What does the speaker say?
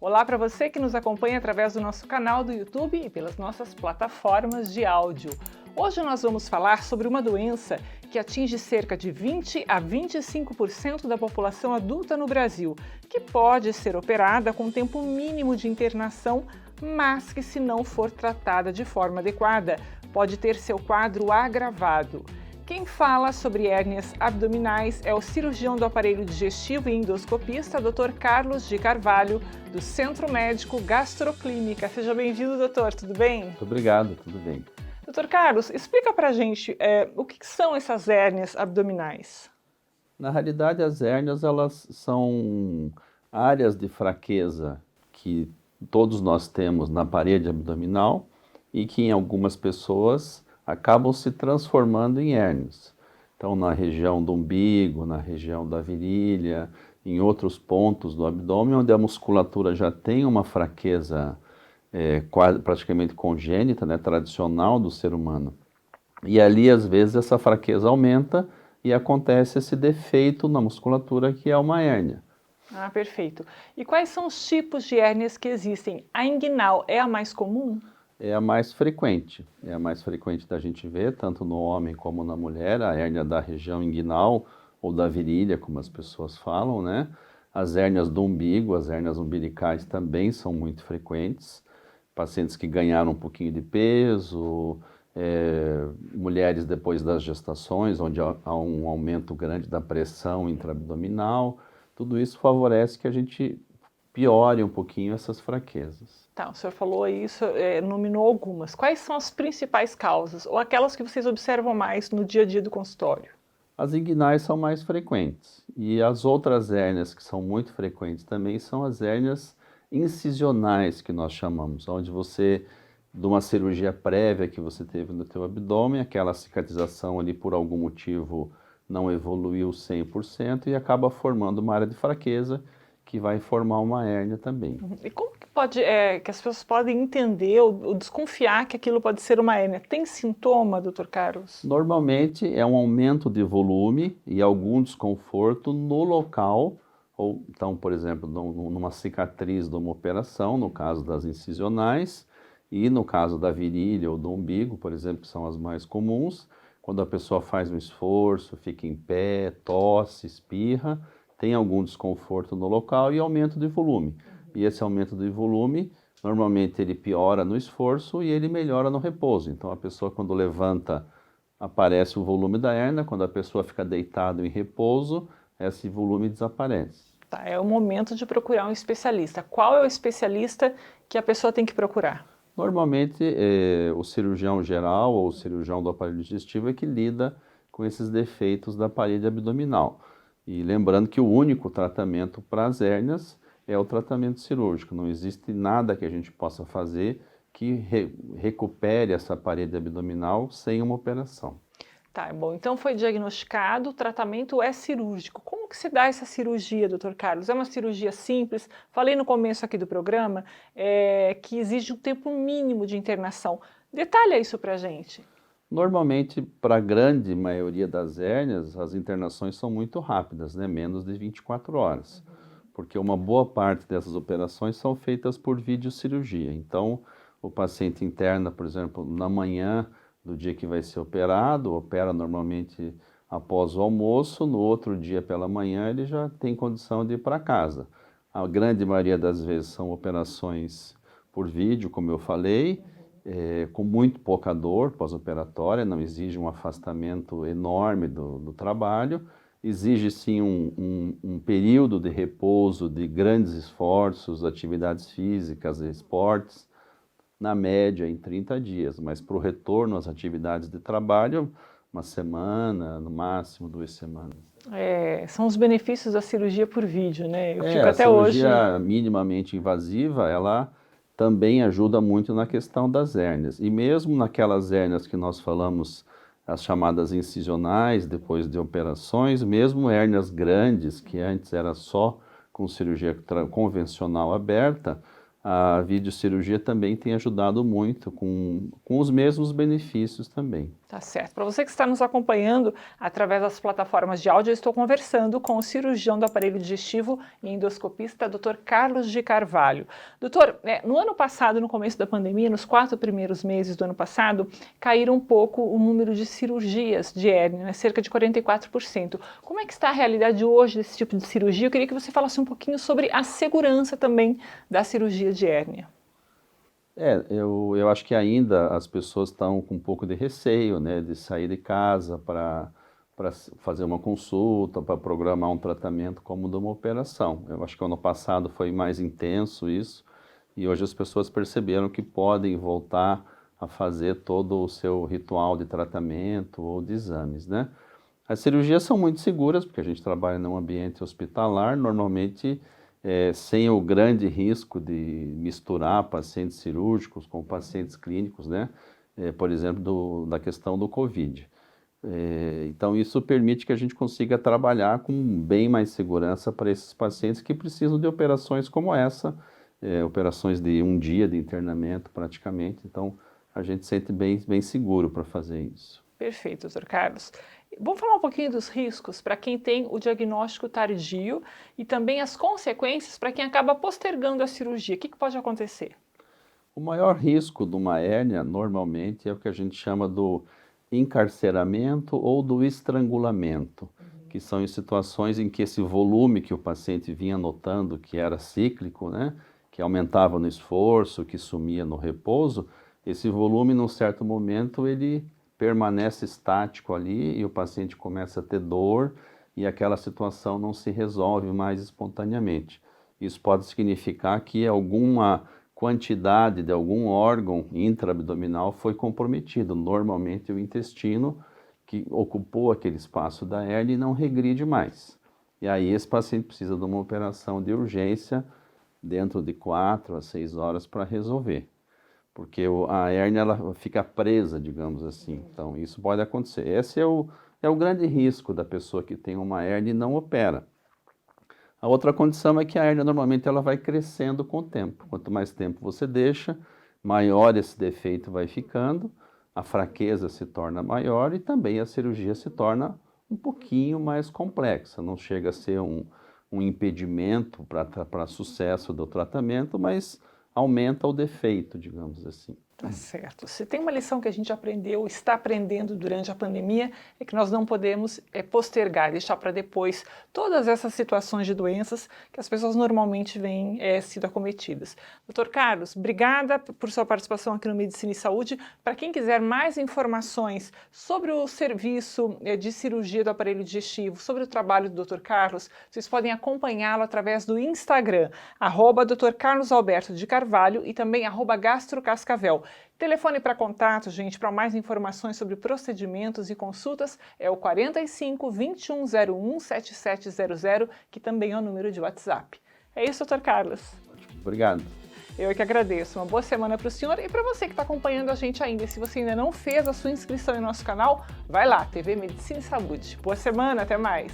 Olá para você que nos acompanha através do nosso canal do YouTube e pelas nossas plataformas de áudio. Hoje nós vamos falar sobre uma doença que atinge cerca de 20 a 25% da população adulta no Brasil, que pode ser operada com tempo mínimo de internação, mas que, se não for tratada de forma adequada, pode ter seu quadro agravado. Quem fala sobre hérnias abdominais é o cirurgião do aparelho digestivo e endoscopista, Dr. Carlos de Carvalho, do Centro Médico Gastroclínica. Seja bem-vindo, doutor, tudo bem? Muito obrigado, tudo bem. Dr. Carlos, explica pra gente o que são essas hérnias abdominais. Na realidade, as hérnias elas são áreas de fraqueza que todos nós temos na parede abdominal e que em algumas pessoas acabam se transformando em hérnias. Então, na região do umbigo, na região da virilha, em outros pontos do abdômen, onde a musculatura já tem uma fraqueza praticamente congênita, né, tradicional do ser humano. E ali, às vezes, essa fraqueza aumenta e acontece esse defeito na musculatura que é uma hérnia. Ah, perfeito. E quais são os tipos de hérnias que existem? A inguinal é a mais comum? É a mais frequente da gente ver, tanto no homem como na mulher, a hérnia da região inguinal ou da virilha, como as pessoas falam, né? As hérnias do umbigo, as hérnias umbilicais também são muito frequentes. Pacientes que ganharam um pouquinho de peso, mulheres depois das gestações, onde há um aumento grande da pressão intraabdominal, tudo isso favorece que a gente piore um pouquinho essas fraquezas. Tá, o senhor falou isso, nominou algumas. Quais são as principais causas, ou aquelas que vocês observam mais no dia a dia do consultório? As inguinais são mais frequentes, e as outras hérnias que são muito frequentes também são as hérnias incisionais, que nós chamamos, onde você, de uma cirurgia prévia que você teve no teu abdômen, aquela cicatrização ali por algum motivo não evoluiu 100% e acaba formando uma área de fraqueza que vai formar uma hérnia também. E como que pode, que as pessoas podem entender ou desconfiar que aquilo pode ser uma hérnia? Tem sintoma, doutor Carlos? Normalmente é um aumento de volume e algum desconforto no local, ou então, por exemplo, numa cicatriz de uma operação, no caso das incisionais, e no caso da virilha ou do umbigo, por exemplo, que são as mais comuns, quando a pessoa faz um esforço, fica em pé, tosse, espirra, tem algum desconforto no local e aumento de volume. E esse aumento de volume, normalmente ele piora no esforço e ele melhora no repouso. Então a pessoa, quando levanta, aparece o volume da hérnia, quando a pessoa fica deitada em repouso, esse volume desaparece. Tá, é o momento de procurar um especialista. Qual é o especialista que a pessoa tem que procurar? Normalmente o cirurgião geral ou o cirurgião do aparelho digestivo é que lida com esses defeitos da parede abdominal. E lembrando que o único tratamento para as hérnias é o tratamento cirúrgico. Não existe nada que a gente possa fazer que recupere essa parede abdominal sem uma operação. Tá, bom, então foi diagnosticado, o tratamento é cirúrgico. Como que se dá essa cirurgia, doutor Carlos? É uma cirurgia simples? Falei no começo aqui do programa que exige um tempo mínimo de internação. Detalha isso pra gente. Normalmente, para a grande maioria das hérnias, as internações são muito rápidas, né? Menos de 24 horas. Porque uma boa parte dessas operações são feitas por videocirurgia. Então, o paciente interna, por exemplo, na manhã do dia que vai ser operado, opera normalmente após o almoço, no outro dia pela manhã ele já tem condição de ir para casa. A grande maioria das vezes são operações por vídeo, como eu falei, com muito pouca dor pós-operatória, não exige um afastamento enorme do trabalho, exige sim um período de repouso, de grandes esforços, atividades físicas, esportes, na média em 30 dias, mas para o retorno às atividades de trabalho, uma semana, no máximo 2 semanas. São os benefícios da cirurgia por vídeo, né? Eu fico A até hoje... cirurgia minimamente invasiva, ela também ajuda muito na questão das hérnias. E mesmo naquelas hérnias que nós falamos, as chamadas incisionais, depois de operações, mesmo hérnias grandes, que antes era só com cirurgia convencional aberta, a videocirurgia também tem ajudado muito com os mesmos benefícios também. Tá certo. Para você que está nos acompanhando através das plataformas de áudio, eu estou conversando com o cirurgião do aparelho digestivo e endoscopista, Dr. Carlos de Carvalho. Doutor, no ano passado, no começo da pandemia, nos 4 primeiros meses do ano passado, caíram um pouco o número de cirurgias de hérnia, cerca de 44%. Como é que está a realidade hoje desse tipo de cirurgia? Eu queria que você falasse um pouquinho sobre a segurança também da cirurgia de hérnia. Eu acho que ainda as pessoas estão com um pouco de receio, né, de sair de casa para fazer uma consulta, para programar um tratamento como de uma operação. Eu acho que ano passado foi mais intenso isso, e hoje as pessoas perceberam que podem voltar a fazer todo o seu ritual de tratamento ou de exames, né? As cirurgias são muito seguras, porque a gente trabalha num ambiente hospitalar, normalmente sem o grande risco de misturar pacientes cirúrgicos com pacientes clínicos, né? Por exemplo, da questão do Covid. Então, isso permite que a gente consiga trabalhar com bem mais segurança para esses pacientes que precisam de operações como essa, operações de um dia de internamento praticamente. Então, a gente se sente bem seguro para fazer isso. Perfeito, doutor Carlos. Vamos falar um pouquinho dos riscos para quem tem o diagnóstico tardio e também as consequências para quem acaba postergando a cirurgia. O que pode acontecer? O maior risco de uma hérnia, normalmente, é o que a gente chama do encarceramento ou do estrangulamento, que são em situações em que esse volume que o paciente vinha notando, que era cíclico, né, que aumentava no esforço, que sumia no repouso, esse volume, num certo momento, ele permanece estático ali e o paciente começa a ter dor e aquela situação não se resolve mais espontaneamente. Isso pode significar que alguma quantidade de algum órgão intraabdominal foi comprometido, normalmente o intestino, que ocupou aquele espaço da hérnia e não regride mais. E aí esse paciente precisa de uma operação de urgência dentro de 4 a 6 horas para resolver. Porque a hérnia ela fica presa, digamos assim. Então, isso pode acontecer. Esse é o grande risco da pessoa que tem uma hérnia e não opera. A outra condição é que a hérnia, normalmente, ela vai crescendo com o tempo. Quanto mais tempo você deixa, maior esse defeito vai ficando, a fraqueza se torna maior e também a cirurgia se torna um pouquinho mais complexa. Não chega a ser um impedimento para sucesso do tratamento, mas aumenta o defeito, digamos assim. Tá certo. Se tem uma lição que a gente aprendeu, está aprendendo durante a pandemia, é que nós não podemos postergar, deixar para depois todas essas situações de doenças que as pessoas normalmente vêm sido acometidas. Dr. Carlos, obrigada por sua participação aqui no Medicina e Saúde. Para quem quiser mais informações sobre o serviço de cirurgia do aparelho digestivo, sobre o trabalho do Dr. Carlos, vocês podem acompanhá-lo através do Instagram, @Dr. Carlos Alberto de Carvalho e também @gastrocascavel. Telefone para contato, gente, para mais informações sobre procedimentos e consultas é o 45 2101 7700, que também é o número de WhatsApp. É isso, Dr. Carlos. Obrigado. Eu que agradeço. Uma boa semana para o senhor e para você que está acompanhando a gente ainda. E se você ainda não fez a sua inscrição em nosso canal, vai lá, TV Medicina e Saúde. Boa semana, até mais.